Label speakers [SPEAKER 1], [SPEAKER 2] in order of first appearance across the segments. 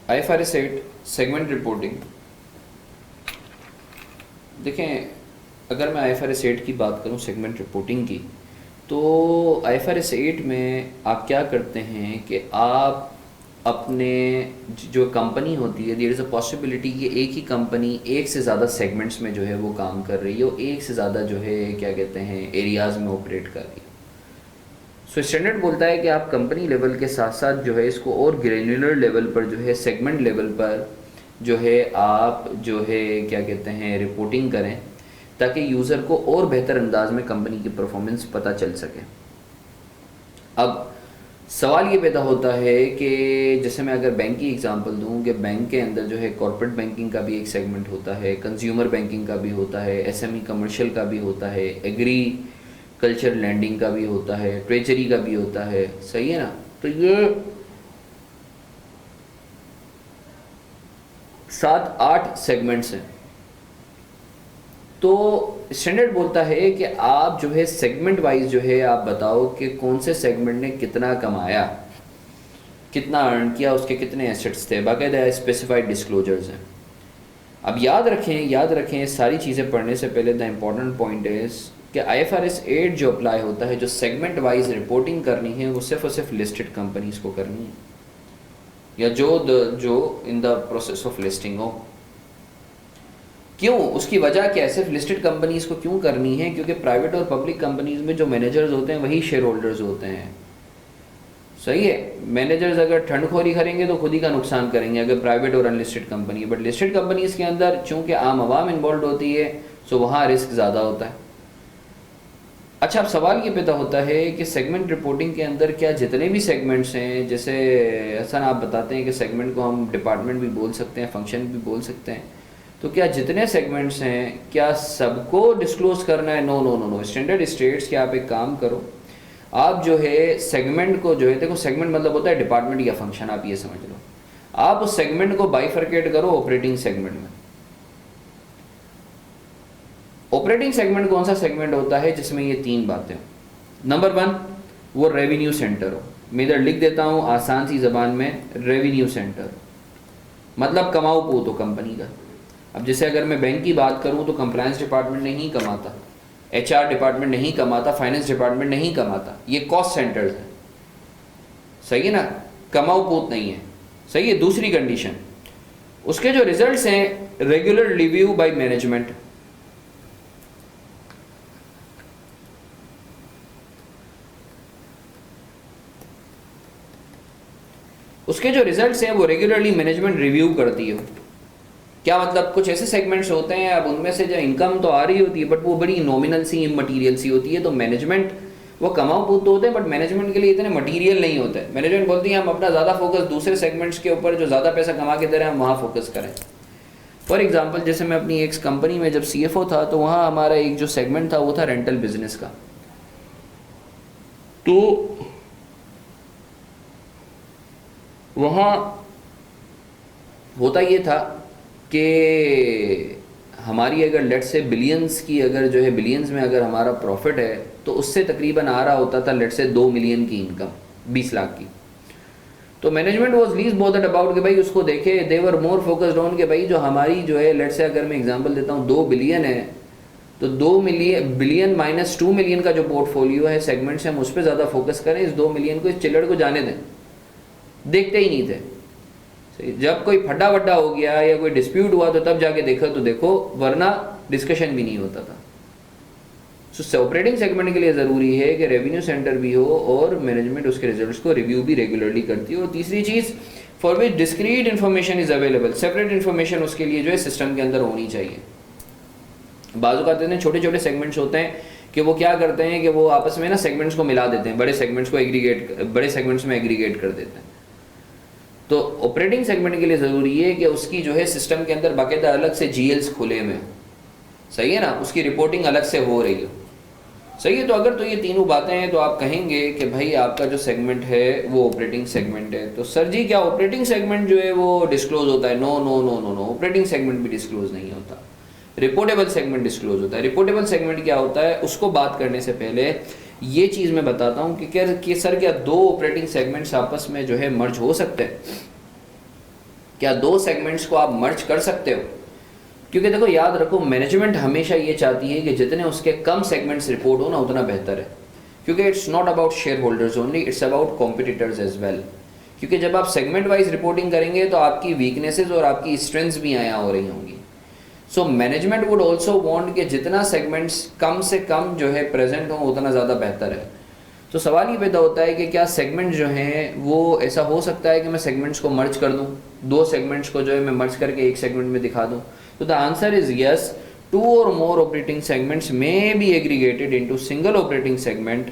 [SPEAKER 1] IFRS 8 segment reporting. देखें, अगर मैं IFRS 8 की बात करूं सेगमेंट रिपोर्टिंग की, तो IFRS 8 में आप क्या करते हैं कि आप अपने जो कंपनी होती है, देयर इज़ अ पॉसिबिलिटी कि एक ही कंपनी एक से ज़्यादा सेगमेंट्स में जो है वो काम कर रही है, और एक से ज़्यादा जो है क्या कहते हैं एरियाज़ में ऑपरेट कर रही है। सो स्टैंडर्ड बोलता है कि आप कंपनी लेवल के साथ साथ जो है इसको और ग्रेन्युलर लेवल पर जो है सेगमेंट लेवल पर जो है आप जो है क्या कहते हैं रिपोर्टिंग करें, ताकि यूज़र को और बेहतर अंदाज में कंपनी की परफॉर्मेंस पता चल सके। अब सवाल ये पैदा होता है कि जैसे मैं अगर बैंक की एग्जांपल दूं कि बैंक के अंदर जो है कॉर्पोरेट बैंकिंग का भी एक सेगमेंट होता है, कंज्यूमर बैंकिंग का भी होता है, एसएमई कमर्शियल का भी होता है, एग्री कल्चर लैंडिंग का भी होता है, ट्रेजरी का भी होता है, सही है ना। तो ये 7-8 सेगमेंट्स हैं। तो स्टैंडर्ड बोलता है कि आप जो है सेगमेंट वाइज जो है आप बताओ कि कौन से सेगमेंट ने कितना कमाया, कितना अर्न किया, उसके कितने एसेट्स थे, बाकायदा स्पेसिफाइड डिस्क्लोजर्स हैं। अब याद रखें सारी चीज़ें पढ़ने से पहले द इम्पॉर्टेंट पॉइंट इज़ कि IFRS 8 जो अप्लाई होता है, जो सेगमेंट वाइज रिपोर्टिंग करनी है, वो सिर्फ और सिर्फ लिस्टेड कंपनीज को करनी है, या जो in the process of listing हो। क्यों? उसकी वजह क्या है? सिर्फ लिस्टेड कंपनीज को क्यों करनी है? क्योंकि प्राइवेट और पब्लिक कंपनीज में जो मैनेजर्स होते हैं वही शेयर होल्डर्स होते हैं, सही है। मैनेजर्स अगर ठंडखोरी करेंगे तो खुद ही का नुकसान करेंगे अगर प्राइवेट और unlisted company. But listed companies के अंदर चूंकि आम आवाम इन्वॉल्व होती है, सो वहाँ रिस्क ज़्यादा होता है। अच्छा, अब सवाल ये पैदा होता है कि सेगमेंट रिपोर्टिंग के अंदर क्या जितने भी सेगमेंट्स हैं, जैसे हसन आप बताते हैं कि सेगमेंट को हम डिपार्टमेंट भी बोल सकते हैं, फंक्शन भी बोल सकते हैं, तो क्या जितने सेगमेंट्स हैं क्या सबको डिस्क्लोज करना है? No no no no. Standard states कि आप एक काम करो, आप जो है सेगमेंट को जो है, देखो सेगमेंट मतलब होता है डिपार्टमेंट या फंक्शन, आप ये समझ लो। आप उस सेगमेंट को बाइफरकेट करो ऑपरेटिंग सेगमेंट में। ऑपरेटिंग सेगमेंट कौन सा सेगमेंट होता है जिसमें ये 3 बातें हो? नंबर 1, वो रेवेन्यू सेंटर हो। मैं इधर लिख देता हूँ आसान सी ज़बान में, रेवेन्यू सेंटर मतलब कमाऊ पोत हो कंपनी का। अब जैसे अगर मैं बैंक की बात करूँ तो कंप्लायंस डिपार्टमेंट नहीं कमाता, HR डिपार्टमेंट नहीं कमाता, फाइनेंस डिपार्टमेंट नहीं कमाता, ये कॉस्ट सेंटर्स हैं, सही है ना, कमाऊ पोत नहीं है, सही है। दूसरी कंडीशन, उसके जो रिजल्ट्स हैं रेगुलर रिव्यू बाय मैनेजमेंट। उसके जो रिजल्ट्स हैं वो रेगुलरली मैनेजमेंट रिव्यू करती है। क्या मतलब? कुछ ऐसे सेगमेंट्स होते हैं, अब उनमें से जो इनकम तो आ रही होती है बट वो बड़ी नॉमिनल सी, इमटीरियल सी होती है, तो मैनेजमेंट वो कमाऊ पूत होते हैं बट मैनेजमेंट के लिए इतने मटीरियल नहीं होते हैं। मैनेजमेंट बोलती है हम अपना ज़्यादा फोकस दूसरे सेगमेंट्स के ऊपर जो ज़्यादा पैसा कमा के दे रहे हैं हम वहाँ फोकस करें। फॉर एग्जाम्पल, जैसे मैं अपनी एक कंपनी में जब CFO था तो वहाँ हमारा एक जो सेगमेंट था वो था रेंटल बिजनेस का। तो वहाँ होता ये था कि हमारी अगर लेट से बिलियंस की, अगर जो है बिलियंस में अगर हमारा प्रॉफिट है तो उससे तकरीबन आ रहा होता था लेट से 2 मिलियन की इनकम, 20 लाख की। तो management was least bothered about कि भाई उसको देखे, दे वर मोर फोकस्ड ऑन कि भाई जो हमारी जो है लेट से अगर मैं एग्जांपल देता हूँ 2 बिलियन है, तो 2 बिलियन माइनस 2 मिलियन का जो पोर्टफोलियो है सेगमेंट से, हम उस पर ज़्यादा फोकस करें, इस 2 मिलियन को, इस चिल्लड़ को जाने दें। देखते ही नहीं थे। जब कोई फटा वड्डा हो गया या कोई डिस्प्यूट हुआ तो तब जाके देखा तो देखो, वरना डिस्कशन भी नहीं होता था। सो ऑपरेटिंग सेगमेंट के लिए ज़रूरी है कि रेवेन्यू सेंटर भी हो और मैनेजमेंट उसके रिजल्ट्स को रिव्यू भी रेगुलरली करती हो। और तीसरी चीज़, for which discrete information is available, separate information उसके लिए जो है सिस्टम के अंदर होनी चाहिए। बाजू कहते हैं छोटे छोटे सेगमेंट्स होते हैं कि वो क्या करते हैं कि वो आपस में ना सेगमेंट्स को मिला देते हैं, बड़े सेगमेंट्स को बड़े सेगमेंट्स में एग्रीगेट कर देते हैं। तो ऑपरेटिंग सेगमेंट के लिए ज़रूरी है कि उसकी जो है सिस्टम के अंदर बाकायदा अलग से GLs खुले में, सही है ना, उसकी रिपोर्टिंग अलग से हो रही हो, सही है। तो अगर तो ये तीनों बातें हैं तो आप कहेंगे कि भाई आपका जो सेगमेंट है वो ऑपरेटिंग सेगमेंट है। तो सर जी क्या ऑपरेटिंग सेगमेंट जो है वो डिस्क्लोज होता है? No no no no no, operating segment भी डिस्क्लोज नहीं होता, रिपोर्टेबल सेगमेंट डिस्क्लोज होता है। रिपोर्टेबल सेगमेंट क्या होता है, उसको बात करने से पहले ये चीज़ मैं बताता हूँ कि सर क्या 2 ऑपरेटिंग सेगमेंट्स आपस में जो है मर्ज हो सकते हैं? क्या दो सेगमेंट्स को आप मर्ज कर सकते हो? क्योंकि देखो याद रखो, मैनेजमेंट हमेशा ये चाहती है कि जितने उसके कम सेगमेंट्स रिपोर्ट हो ना उतना बेहतर है, क्योंकि it's not about share holders only, it's about competitors as well. क्योंकि जब आप सेगमेंट वाइज रिपोर्टिंग करेंगे तो आपकी वीकनेसेस और आपकी स्ट्रेंथ्स भी आया हो रही होंगी। So management would also want कि जितना सेगमेंट्स कम से कम जो है प्रेजेंट हो उतना ज़्यादा बेहतर है। तो सवाल ये पैदा होता है कि क्या सेगमेंट जो हैं वो ऐसा हो सकता है कि मैं सेगमेंट्स को मर्ज कर दूं, दो सेगमेंट्स को जो है मैं मर्ज करके एक सेगमेंट में दिखा दूं? तो the answer is yes, two or more operating segments may be aggregated into single operating segment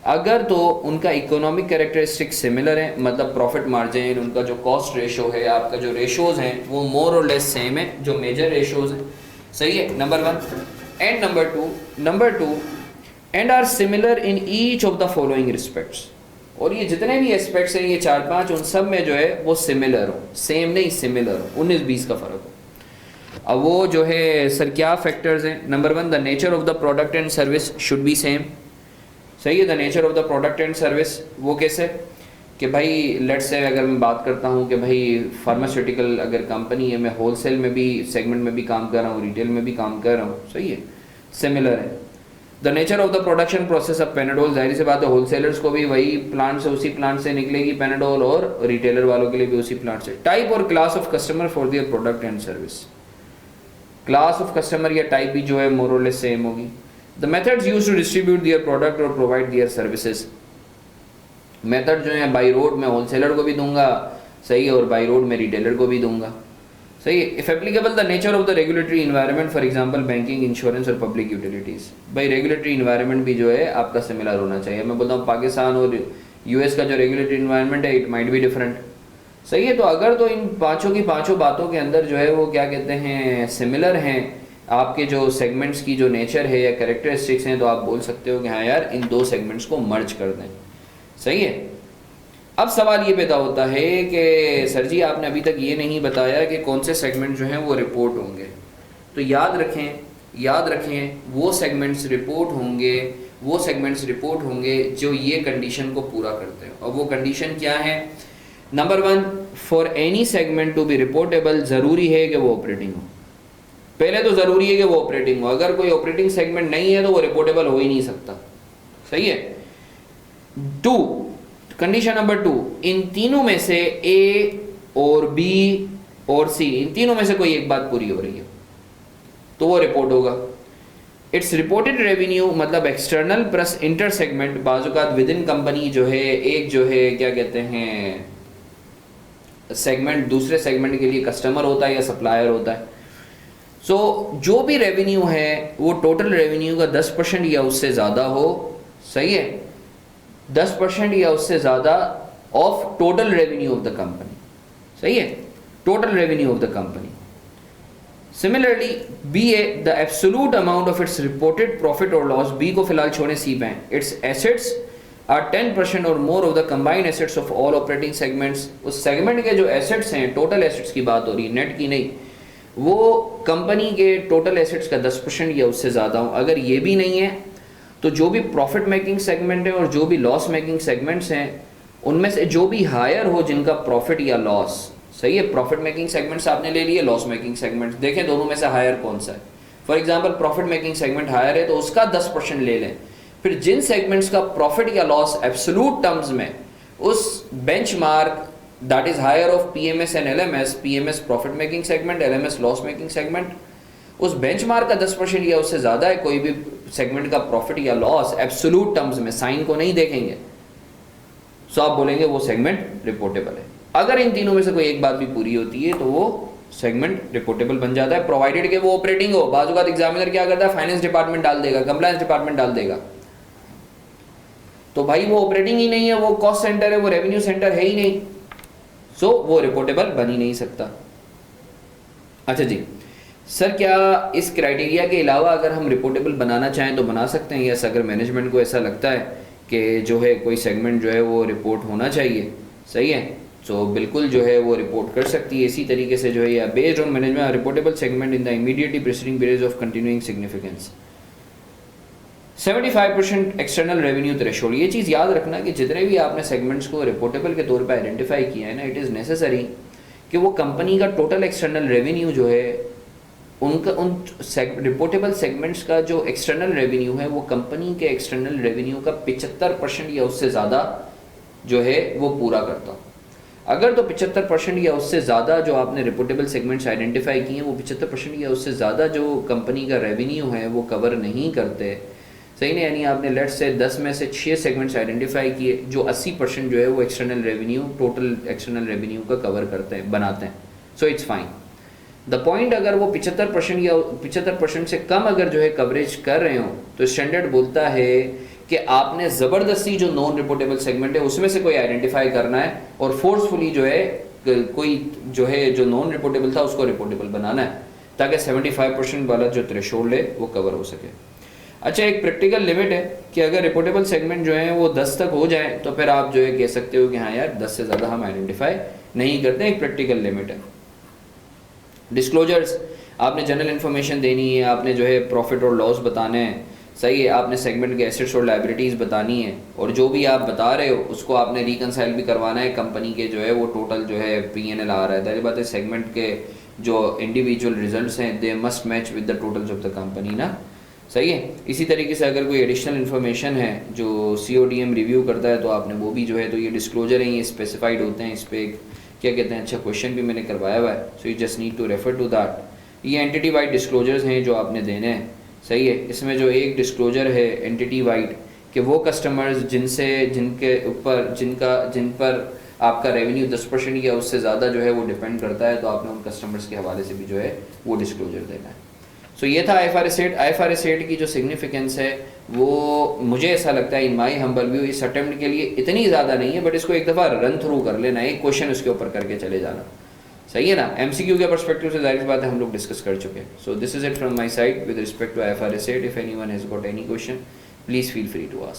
[SPEAKER 1] अगर तो उनका इकोनॉमिक कैरेक्टरिस्टिक सिमिलर है, मतलब प्रॉफिट मार्जिन, उनका जो कॉस्ट रेशो है, आपका जो रेशोज हैं वो मोर और लेस सेम है, जो मेजर रेशोज हैं, सही है, number one. And number two and are similar in each of the following respects, और ये जितने भी एस्पेक्ट्स हैं ये 4-5 उन सब में जो है वो सिमिलर हो, सेम नहीं सिमिलर हो, 19-20 का फर्क हो। अब वो जो है सर क्या फैक्टर्स हैं? Number one, the nature of the product and service should be same, सही है। The nature of the product and service वो कैसे कि भाई लेट्स से अगर मैं बात करता हूँ कि भाई फार्मास्यूटिकल अगर कंपनी है, मैं होलसेल में भी सेगमेंट में भी काम कर रहा हूँ, रिटेल में भी काम कर रहा हूँ, सही है, सिमिलर है। The nature of the production process of Panadol, जाहिर सी बात है होलसेलर्स को भी वही प्लांट से, उसी प्लांट से निकलेगी पेनाडोल, और रिटेलर वालों के लिए भी उसी प्लांट से। टाइप और class of customer for their product and service, class of customer या टाइप भी जो है मोर और लेस सेम होगी। The methods use to distribute their product और प्रोवाइड दियर सर्विसेज, मेथड जो है बाई रोड में होलसेलर को भी दूंगा, सही है, और बाई रोड में रिटेलर को भी दूंगा, सही है। If applicable the nature of the regulatory environment, for example banking, insurance और पब्लिक यूटिलिटीज, भाई रेगुलेटरी इन्वायरमेंट भी जो है आपका सिमिलर होना चाहिए। मैं बोलता हूँ पाकिस्तान और यूएस का जो रेगुलेटरी इन्वायरमेंट है इट माइट बी डिफरेंट, सही है। तो अगर तो इन पांचों की पांचों बातों के अंदर जो है वो क्या कहते हैं सिमिलर हैं, आपके जो सेगमेंट्स की जो नेचर है या कैरेक्टरिस्टिक्स हैं, तो आप बोल सकते हो कि हाँ यार इन दो सेगमेंट्स को मर्ज कर दें, सही है। अब सवाल ये पैदा होता है कि सर जी आपने अभी तक ये नहीं बताया कि कौन से सेगमेंट जो हैं वो रिपोर्ट होंगे। तो याद रखें वो सेगमेंट्स रिपोर्ट होंगे जो ये कंडीशन को पूरा करते हैं, और वो कंडीशन क्या है? Number one, for any segment to be reportable ज़रूरी है कि वो ऑपरेटिंग हो। पहले तो ज़रूरी है कि वो ऑपरेटिंग हो, अगर कोई ऑपरेटिंग सेगमेंट नहीं है तो वो रिपोर्टेबल हो ही नहीं सकता, सही है। टू, कंडीशन नंबर टू, इन तीनों में से ए और बी और सी, इन तीनों में से कोई एक बात पूरी हो रही है तो वो रिपोर्ट होगा। इट्स रिपोर्टेड रेवेन्यू, मतलब एक्सटर्नल प्लस इंटर सेगमेंट, बाजुकात विद इन कंपनी जो है एक जो है क्या कहते हैं सेगमेंट दूसरे सेगमेंट के लिए कस्टमर होता है या सप्लायर होता है। सो जो भी रेवेन्यू है वो टोटल रेवेन्यू का 10% या उससे ज़्यादा हो, सही है, 10% या उससे ज़्यादा of total revenue of the company, सही है, total revenue of the company. Similarly B A the absolute amount of its reported profit और लॉस, बी को फिलहाल छोड़े, सी पे हैं, इट्स एसेट्स आर 10% और more of the combined assets of all operating segments, उस सेगमेंट के जो एसेट्स हैं, टोटल एसेट्स की बात हो रही है, नेट की नहीं, वो कंपनी के टोटल एसेट्स का 10% या उससे ज़्यादा हो। अगर ये भी नहीं है तो जो भी प्रॉफिट मेकिंग सेगमेंट है और जो भी लॉस मेकिंग सेगमेंट्स हैं उनमें से जो भी हायर हो जिनका प्रॉफिट या लॉस, सही है, प्रॉफिट मेकिंग सेगमेंट्स आपने ले लिए, लॉस मेकिंग सेगमेंट्स देखें दोनों में से हायर कौन सा है। For example profit making segment higher है तो उसका 10% ले लें। फिर जिन सेगमेंट्स का प्रॉफिट या लॉस एब्सोल्यूट टर्म्स में उस benchmark that is higher of PMS and LMS, PMS profit making segment, LMS loss making segment, उस बेंचमार्क का 10% या उससे ज़्यादा है कोई भी सेगमेंट का प्रॉफिट या लॉस एब्सोल्यूट टर्म्स में, साइन को नहीं देखेंगे, सो आप बोलेंगे वो सेगमेंट रिपोर्टेबल है। अगर इन तीनों में से कोई एक बात भी पूरी होती है तो वो सेगमेंट रिपोर्टेबल बन जाता है, प्रोवाइडेड कि वो ऑपरेटिंग हो। बाजू का एग्जामिनर क्या करता है, फाइनेंस डिपार्टमेंट डाल देगा, कंप्लायंस डिपार्टमेंट डाल देगा, तो भाई वो ऑपरेटिंग ही नहीं है, वो कॉस्ट सेंटर है, वो रेवेन्यू सेंटर है ही नहीं, सो वो रिपोर्टेबल बन ही नहीं सकता। अच्छा जी सर, क्या इस क्राइटेरिया के अलावा अगर हम रिपोर्टेबल बनाना चाहें तो बना सकते हैं? यस, अगर मैनेजमेंट को ऐसा लगता है कि जो है कोई सेगमेंट जो है वो रिपोर्ट होना चाहिए, सही है, तो बिल्कुल जो है वो रिपोर्ट कर सकती है। इसी तरीके से जो है या based on management reportable segment in the immediately preceding periods of continuing significance, 75% external revenue threshold. ये चीज़ याद रखना कि जितने भी आपने सेगमेंट्स को रिपोर्टेबल के तौर पर आइडेंटिफाई किया है ना, इट इज़ नेसेसरी कि वो कंपनी का टोटल एक्सटर्नल रेवेन्यू जो है, उनका उन रिपोर्टेबल सेगमेंट्स का जो एक्सटर्नल रेवेन्यू है वो कंपनी के एक्सटर्नल रेवेन्यू का 75% या उससे ज़्यादा जो है वो पूरा करता हो। अगर तो 75% या उससे ज़्यादा जो आपने रिपोर्टेबल सेगमेंट्स आइडेंटिफाई किए हैं वो 75% या उससे ज़्यादा जो कंपनी का रेवेन्यू है वो कवर नहीं करते, सही नहीं, यानी आपने लेट्स से 10 में से 6 सेगमेंट्स आइडेंटिफाई किए जो 80% जो है वो external revenue, total external revenue का कवर करते हैं, बनाते हैं, so it's fine. The point अगर वो 75% या 75% से कम अगर जो है कवरेज कर रहे हो तो स्टैंडर्ड बोलता है कि आपने ज़बरदस्ती जो नॉन रिपोर्टेबल सेगमेंट है उसमें से कोई आइडेंटिफाई करना है और फोर्सफुली जो है कोई जो है जो नॉन रिपोर्टेबल था उसको रिपोर्टेबल बनाना है ताकि 75% वाला जो थ्रेशोल्ड है वो कवर हो सके। अच्छा, एक प्रैक्टिकल लिमिट है कि अगर रिपोर्टेबल सेगमेंट जो है वो 10 तक हो जाए तो फिर आप जो है कह सकते हो कि हाँ यार 10 से ज़्यादा हम आइडेंटिफाई नहीं करते, एक प्रैक्टिकल लिमिट है। डिस्क्लोजर्स, आपने जनरल इन्फॉर्मेशन देनी है, आपने जो है प्रॉफिट और लॉस बताने हैं, सही है, आपने सेगमेंट के एसेट्स और लाइबिलिटीज़ बतानी है और जो भी आप बता रहे हो उसको आपने रिकनसाइल भी करवाना है कंपनी के जो है वो टोटल जो है P&L आ रहा है। पहली बात है सेगमेंट के जो इंडिविजुअल रिजल्ट्स हैं they must match with the totals of the company ना, सही है। इसी तरीके से अगर कोई एडिशनल इन्फॉर्मेशन है जो CODM रिव्यू करता है तो आपने वो भी जो है, तो ये डिस्क्लोजर हैं, ये स्पेसिफाइड होते हैं, इस पर क्या कहते हैं, अच्छा क्वेश्चन भी मैंने करवाया हुआ है, so you just need to refer to that. ये एंटिटी वाइड डिस्क्लोजर्स हैं जो आपने देने हैं, सही है। इसमें जो एक डिस्क्लोजर है एंटिटी वाइड कि वो कस्टमर्स जिन पर आपका रेवेन्यू 10% या उससे ज़्यादा जो है वो डिपेंड करता है, तो आपने उन कस्टमर्स के हवाले से भी जो है वो डिस्क्लोजर देना है। सो ये था IFRS 8। IFRS 8 की जो सिग्निफिकेंस है वो मुझे ऐसा लगता है इन माई हम्बल व्यू इस अटेम्प्ट के लिए इतनी ज़्यादा नहीं है, बट इसको एक दफ़ा रन थ्रू कर लेना, एक क्वेश्चन उसके ऊपर करके चले जाना, सही है ना। MCQ के पर्सपेक्टिव से जाहिर बात है हम लोग डिस्कस कर चुके हैं। So this is it from my side with respect to IFRS 8। If anyone has got any question please feel free to ask.